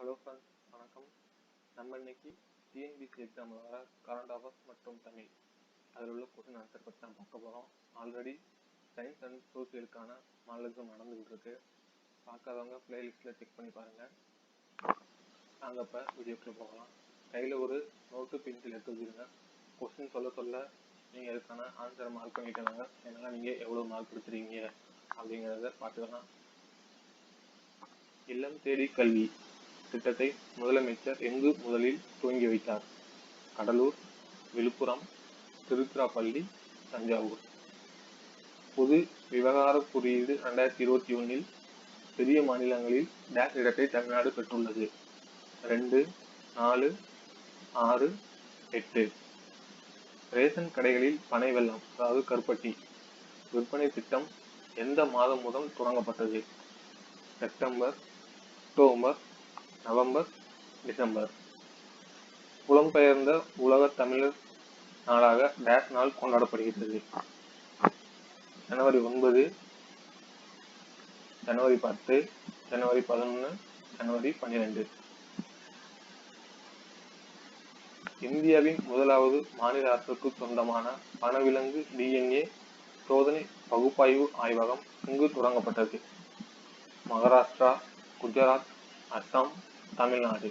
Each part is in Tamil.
ஹலோ ஃப்ரெண்ட்ஸ், வணக்கம். நம்ம இன்னைக்கு டிஎன்பிசி எக்ஸாம் வர கரண்ட் அஃபேர்ஸ் மற்றும் தமிழ் அதில் உள்ள கொஸ்டின் ஆன்சர் பற்றி தான் பார்க்க போகிறோம். ஆல்ரெடி சயின்ஸ் அண்ட் சோசியலுக்கான மாடல் எக்ஸாம் நடந்துகிட்டு இருக்கு. பார்க்காதவங்க பிளேலிஸ்ட்டில் செக் பண்ணி பாருங்கள். நாங்கள் இப்போ வீடியோக்குள்ளே போகலாம். கையில் ஒரு நோட்டு பென்சில் எடுத்து வச்சுருங்க. கொஸ்டின் சொல்ல நீங்கள் அதுக்கான ஆன்சரை மார்க் பண்ணிக்கலாங்க. ஏன்னா நீங்கள் எவ்வளோ மார்க் கொடுத்துருக்கீங்க அப்படிங்கிறத பார்த்துக்கலாம். இல்லம் தேடி கல்வி திட்டத்தை முதலமைச்சர் எங்கு முதலில் துவங்கி வைத்தார்? கடலூர், விழுப்புரம், திருச்சிராப்பள்ளி, தஞ்சாவூர். பொது விவகார குறியீடு 2021 பெரிய மாநிலங்களில் டேஷ் இடத்தை தமிழ்நாடு பெற்றுள்ளது. 2, 4, 6, 8. ரேஷன் கடைகளில் பனை வெல்லம் அதாவது கருப்பட்டி விற்பனை திட்டம் எந்த மாதம் முதல் தொடங்கப்பட்டது? September, October, November, December. புலம்பெயர்ந்த உலக தமிழர் நாளாக டேஷ் நாள் கொண்டாடப்படுகிறது? ஜனவரி 9, ஜனவரி 10, ஜனவரி 11, ஜனவரி 12. இந்தியாவின் முதலாவது மாநில அரசுக்கு சொந்தமான வனவிலங்கு டிஎன்ஏ சோதனை பகுப்பாய்வு ஆய்வகம் இங்கு தொடங்கப்பட்டது? மகாராஷ்டிரா, குஜராத், அஸ்ஸாம், தமிழ்நாடு.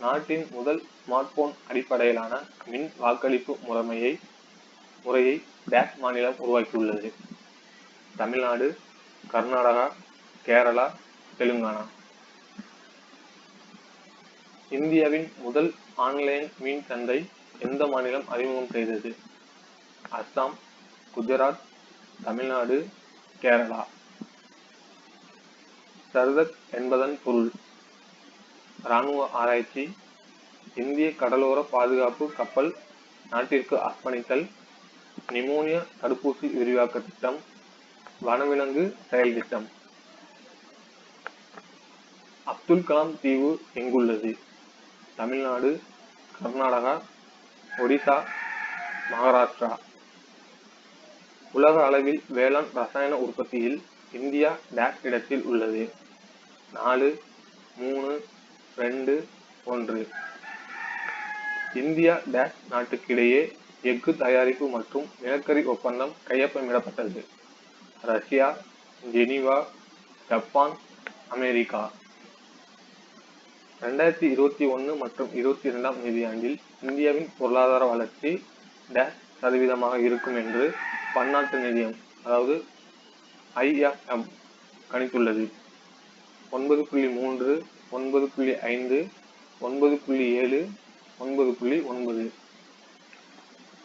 நாட்டின் முதல் ஸ்மார்ட் போன் அடிப்படையிலான மின் வாக்களிப்பு முறையை டேஷ் மாநிலம் உருவாக்கியுள்ளது? தமிழ்நாடு, கர்நாடகா, கேரளா, தெலுங்கானா. இந்தியாவின் முதல் ஆன்லைன் மீன் சந்தை எந்த மாநிலம் அறிமுகம் செய்தது? அஸ்ஸாம், குஜராத், தமிழ்நாடு, கேரளா. சர்தக் என்பதன் பொருள்? இராணுவ ஆராய்ச்சி, இந்திய கடலோர பாதுகாப்பு கப்பல் நாட்டிற்கு அர்ப்பணித்தல், நிமோனியா தடுப்பூசி விரிவாக்க திட்டம், வனவிலங்கு செயல் திட்டம். அப்துல் கலாம் தீவு எங்குள்ளது? தமிழ்நாடு, கர்நாடகா, ஒடிசா, மகாராஷ்டிரா. உலக அளவில் வேளாண் ரசாயன உற்பத்தியில் இந்தியா டேஷ் இடத்தில் உள்ளது? 4, 3, 2, 1. இந்தியா டேஷ் நாட்டுக்கிடையே எஃகு தயாரிப்பு மற்றும் நிலக்கரி ஒப்பந்தம் கையொப்பமிடப்பட்டது? Russia, Geneva, Japan, America. 2021 மற்றும் 22 நிதியாண்டில் இந்தியாவின் பொருளாதார வளர்ச்சி டேஷ் % இருக்கும் என்று பன்னாட்டு நிதியம் அதாவது IMF கணித்துள்ளது? 9.3, 9.5, 9.7, 9.9.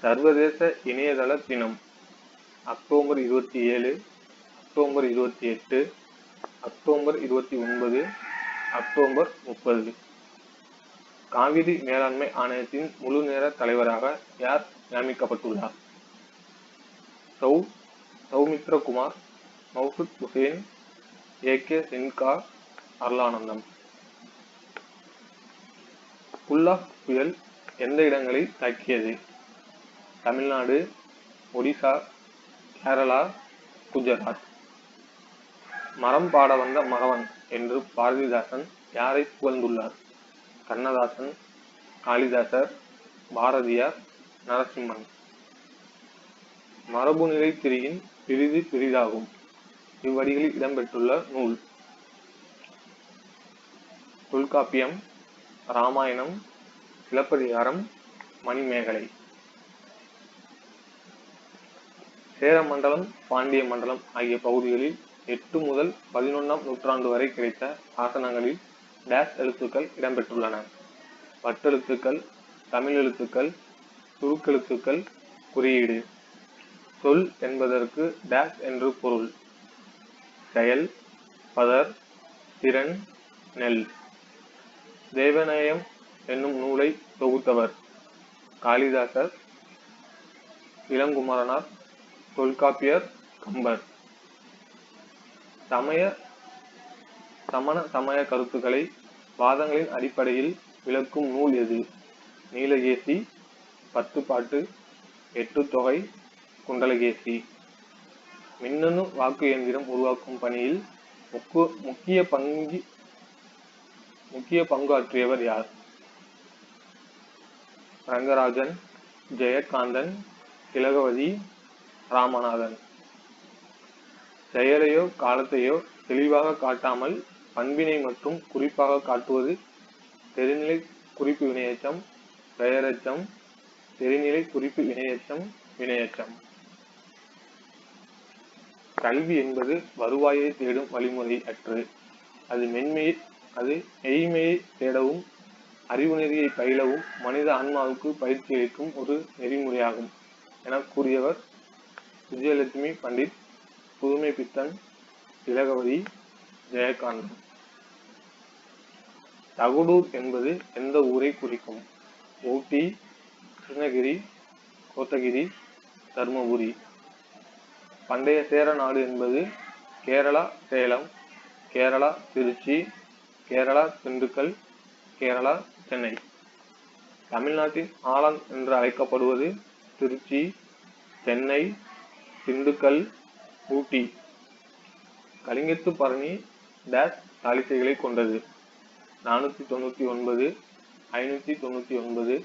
சர்வதேச இணையதள தினம் October 27, October 28, October 29, October 30. Kaveri மேலாண்மை ஆணையத்தின் முழு நேர தலைவராக யார் நியமிக்கப்பட்டுள்ளார்? சௌமித்ரகுமார், மௌசூத் ஹுசேன், AK சின்ஹா, அருளானந்தம். புல்லாக் புயல் எந்த இடங்களை தாக்கியது? தமிழ்நாடு, ஒடிசா, கேரளா, குஜராத். மரம் பாட வந்த மகவன் என்று பாரதிதாசன் யாரை புகழ்ந்துள்ளார்? கண்ணதாசன், காளிதாசர், பாரதியார், நரசிம்மன். மரபுநிலை திரியின் பிரிது பிரிதாகும் இவ்வடிகளில் இடம்பெற்றுள்ள நூல்? தொல்காப்பியம், ராமாயணம், சிலப்பதிகாரம், மணிமேகலை. சேர மண்டலம், பாண்டிய மண்டலம் ஆகிய பகுதிகளில் 8 முதல் 11ஆம் நூற்றாண்டு வரை கிடைத்த ஆசனங்களில் டேஷ் எழுத்துக்கள் இடம்பெற்றுள்ளன? வட்டெழுத்துக்கள், தமிழ் எழுத்துக்கள், சுருக்கெழுத்துக்கள், குறியீடு. சொல் என்பதற்கு டேஷ் என்று பொருள்? செயல், பதர், திறன், நெல். தேவநேயம் என்னும் நூலை தொகுத்தவர்? காளிதாசர், இளங்குமரனார், தொல்காப்பியர், கம்பர். சமண சமய கருத்துக்களை வாதங்களின் அடிப்படையில் விளக்கும் நூல் எது? நீலகேசி, பத்துப்பாட்டு, எட்டுத்தொகை, குண்டலகேசி. மின்னணு வாக்கு இயந்திரம் உருவாக்கும் பணியில் முக்கிய முக்கிய பங்கு ஆற்றியவர் யார்? ரங்கராஜன், ஜெயகாந்தன், திலகவதி, ராமநாதன். செயலையோ காலத்தையோ தெளிவாக காட்டாமல் பண்பினை மட்டும் குறிப்பாக காட்டுவது தெரிநிலை குறிப்பு வினையெச்சம், பெயரெச்சம். தெரிநிலை குறிப்பு வினையெச்சம், வினையெச்சம். கல்வி என்பது வருவாயை தேடும் வழிமுறை அற்று அது மெய்மையை தேடவும் அறிவு நெறியை பயிலவும் மனித ஆன்மாவுக்கு பயிற்சி அளிக்கும் ஒரு நெறிமுறையாகும் என கூறியவர் விஜயலட்சுமி பண்டிட், புதுமை பித்தன், திலகவதி, ஜெயகாந்தன். தகடூர் என்பது எந்த ஊரை குறிக்கும்? ஊட்டி, கிருஷ்ணகிரி, கோத்தகிரி, தர்மபுரி. பண்டைய சேர நாடு என்பது கேரளா சேலம், கேரளா திருச்சி, கேரளா திண்டுக்கல், கேரளா சென்னை. தமிழ்நாட்டின் ஆலன் என்று அழைக்கப்படுவது திருச்சி, சென்னை, திண்டுக்கல், ஊட்டி. கலிங்கத்து பரணி டேஷ் சாலிசைகளை கொண்டது. 499, 599,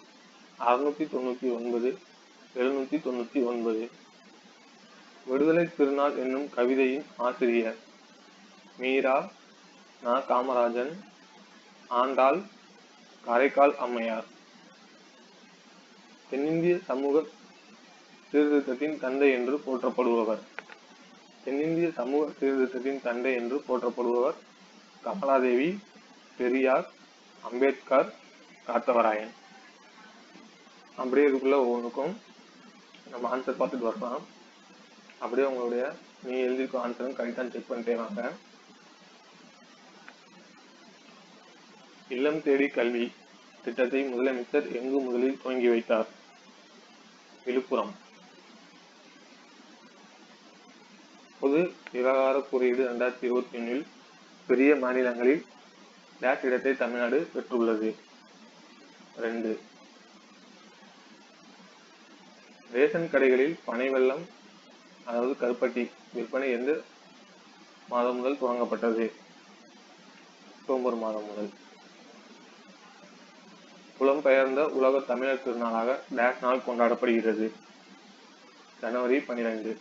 699, 799. விடுதலை திருநாள் என்னும் கவிதையின் ஆசிரியர் மீரா, நா. காமராஜன், ஆண்டாள், காரைக்கால் அம்மையார். தென்னிந்திய சமூக சீர்திருத்தத்தின் தந்தை என்று போற்றப்படுபவர். தென்னிந்திய சமூக சீர்திருத்தத்தின் தந்தை என்று போற்றப்படுபவர் கமலாதேவி, பெரியார், அம்பேத்கர், காத்தவராயன். அப்படியே இதுக்குள்ள ஒவ்வொன்றுக்கும் நம்ம ஆன்சர் பார்த்துட்டு வரலாம். அப்படியே உங்களுடைய நீ எழுதியிருக்க ஆன்சரும் கரெக்டாக செக் பண்ணிட்டே வாங்க. இல்லம் தேடி கல்வி திட்டத்தை முதலமைச்சர் எங்கு முதலில் துவங்கி வைத்தார்? விழுப்புரம். பொது விவகார குறியீடு 2021 பெரிய மாநிலங்களில் டேஷ் இடத்தை தமிழ்நாடு பெற்றுள்ளது. 2. ரேஷன் கடைகளில் பனை வெல்லம் அதாவது கருப்பட்டி விற்பனை எந்த மாதம் முதல் துவங்கப்பட்டது? அக்டோபர் மாதம் முதல். புலம்பெயர்ந்த உலக தமிழர் திருநாளாக டேஷ் நாள் கொண்டாடப்படுகிறது? ஜனவரி 12.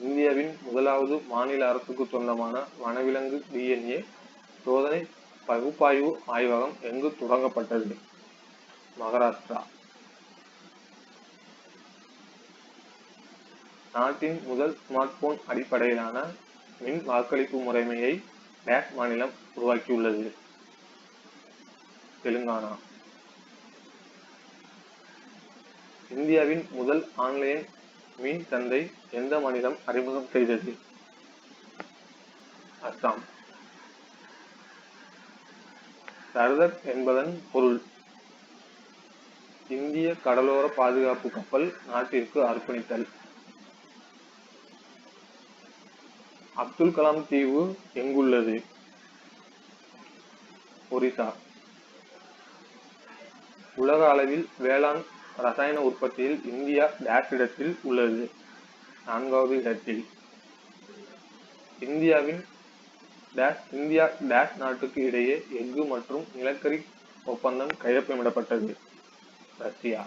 இந்தியாவின் முதலாவது மாநில அரசுக்கு சொந்தமான வனவிலங்கு DNA சோதனை பகுப்பாய்வு ஆய்வகம் எங்கு தொடங்கப்பட்டது? மகாராஷ்டிரா. நாட்டின் முதல் ஸ்மார்ட் போன் அடிப்படையிலான மின் வாக்களிப்பு முறைமையை டேஷ் மாநிலம் உருவாக்கியுள்ளது? தெலுங்கானா. இந்தியாவின் முதல் ஆன்லைன் மீன் சந்தை எந்த மாநிலம் அறிமுகம் செய்தது? அஸ்ஸாம். சர்தர் என்பதன் பொருள்? இந்திய கடலோர பாதுகாப்பு கப்பல் நாட்டிற்கு அர்ப்பணித்தல். அப்துல் கலாம் தீவு எங்குள்ளது? ஒரிசா. உலக அளவில் வேளாண் ரசாயன உற்பத்தியில் இந்தியா டேஷ் இடத்தில் உள்ளது? 4வது இடத்தில். இந்தியா டேஷ் நாட்டுக்கு இடையே எஃகு மற்றும் நிலக்கரி ஒப்பந்தம் கையொப்பமிடப்பட்டது? ரஷ்யா.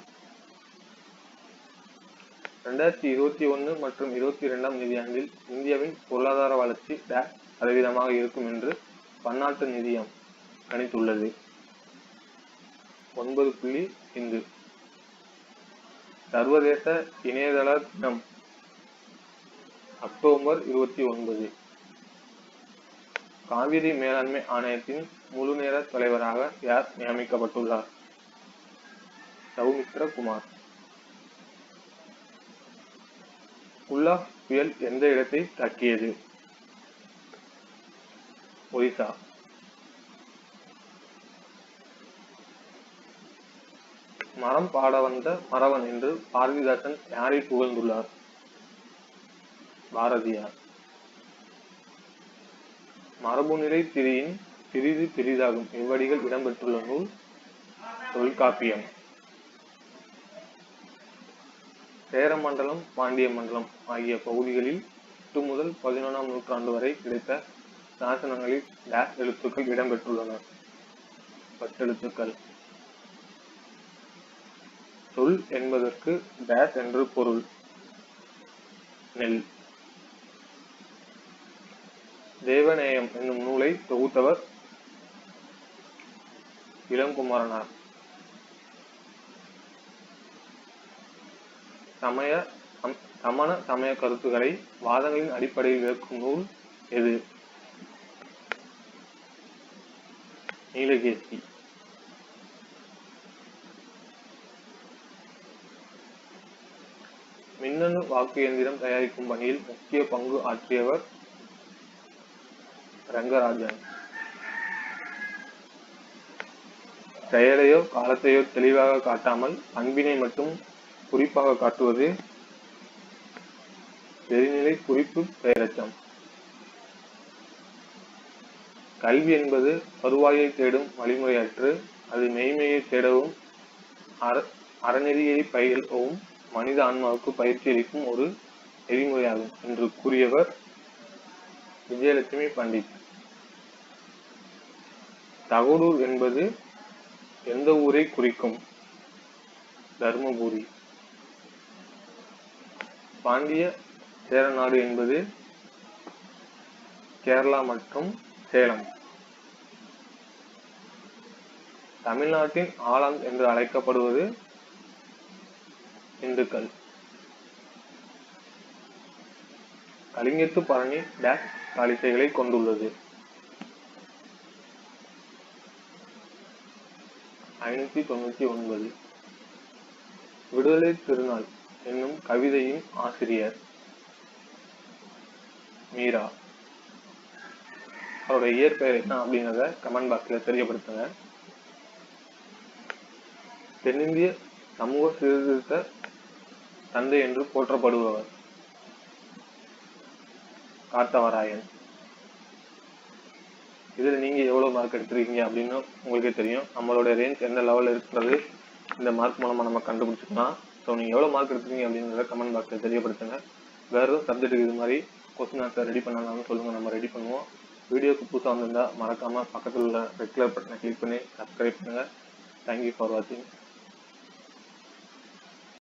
2021 மற்றும் 22 நிதியாண்டில் இந்தியாவின் பொருளாதார வளர்ச்சி டேஷ் சதவீதமாக இருக்கும் என்று பன்னாட்டு நிதியம் கணித்துள்ளது? 9.5. சர்வதேச இணையதள தினம் அக்டோபர் 29. காவிரி மேலாண்மை ஆணையத்தின் முழு நேர தலைவராக யார் நியமிக்கப்பட்டுள்ளார்? சௌமித்ர குமார். குல்லா புயல் எந்த இடத்தை தாக்கியது? ஒரிசா. மரம் பாட வந்த மறவன் என்று பாரதிதாசன் யாரை புகழ்ந்துள்ளார்? பாரதியார். மரபுநிலை திரியின் சிறிது பெரிதாகும் இவ்வடிகள் இடம்பெற்றுள்ள நூல் தொல்காப்பியம். சேர மண்டலம், பாண்டிய மண்டலம் ஆகிய பகுதிகளில் 8 முதல் 11ஆம் நூற்றாண்டு வரை கிடைத்த சாசனங்களில் டேஷ் எழுத்துக்கள் இடம்பெற்றுள்ளன. வட்டெழுத்துக்கள். சொல் என்பதற்கு டேஷ் என்று பொருள். நெல். தேவநேயம் என்னும் நூலை தொகுத்தவர் இளங்குமரனார். சமண சமய கருத்துக்களை வாதங்களின் அடிப்படையில் விளக்கும் நூல் எது? நீலகேசி. மின்னணு வாக்கு இயந்திரம் தயாரிக்கும் பணியில் முக்கிய பங்கு ஆற்றியவர் ரங்கராஜன். செயலையோ காலத்தையோ தெளிவாக காட்டாமல் பண்பினை மட்டும் குறிப்பாக காட்டுவது தெரிநிலை குறிப்பு பெயரச்சம். கல்வி என்பது வருவாயை தேடும் வழிமுறையற்று அது மெய்மையை தேடவும் அறநெறியை பயிலவும் மனித ஆன்மாவுக்கு பயிற்சி அளிக்கும் ஒரு நெறிமுறையாகும் என்று கூறியவர் விஜயலட்சுமி பண்டிட். தகடூர் என்பது எந்த ஊரை குறிக்கும்? தர்மபுரி. பாண்டிய சேரநாடு என்பது கேரளா மற்றும் சேலம். தமிழ்நாட்டின் ஆலாந்து என்று அழைக்கப்படுவது இந்துக்கள். கலிங்கத்து பரணி டேஷ் காலிசைகளை கொண்டுள்ளது. 599. விடுதலை திருநாள் என்னும் கவிதையின் ஆசிரியர் மீரா. அவருடைய இயற்பெயர் என்ன அப்படிங்கிறத கமெண்ட் பாக்ஸ்ல தெரியப்படுத்துங்க. தென்னிந்திய சமூக சீர்திருத்த தந்தை என்று போற்றப்படுபவர் காத்தவராயன். இதுல நீங்க எவ்வளவு மார்க் எடுத்திருக்கீங்க அப்படின்னு உங்களுக்கே தெரியும். நம்மளோட ரேஞ்ச் எந்த லெவல்ல இருக்கிறது இந்த மார்க் மூலமா நம்ம கண்டுபிடிச்சிக்கலாம். ஸோ நீங்க எவ்வளவு மார்க் எடுத்திருக்கீங்க அப்படிங்கிறத கமெண்ட் பாக்ஸ்ல தெரியப்படுத்துங்க. வேற எதுவும் சப்ஜெக்ட்டுக்கு இது மாதிரி கொஸ்டின் ஆன்சர் ரெடி பண்ணாலும் சொல்லுங்க, நம்ம ரெடி பண்ணுவோம். வீடியோக்கு புதுசாக வந்திருந்தா மறக்காம பக்கத்தில் உள்ள ரெட் கலர் பட்டனை கிளிக் பண்ணி சப்ஸ்கிரைப் பண்ணுங்க. தேங்க்யூ ஃபார் வாட்சிங்.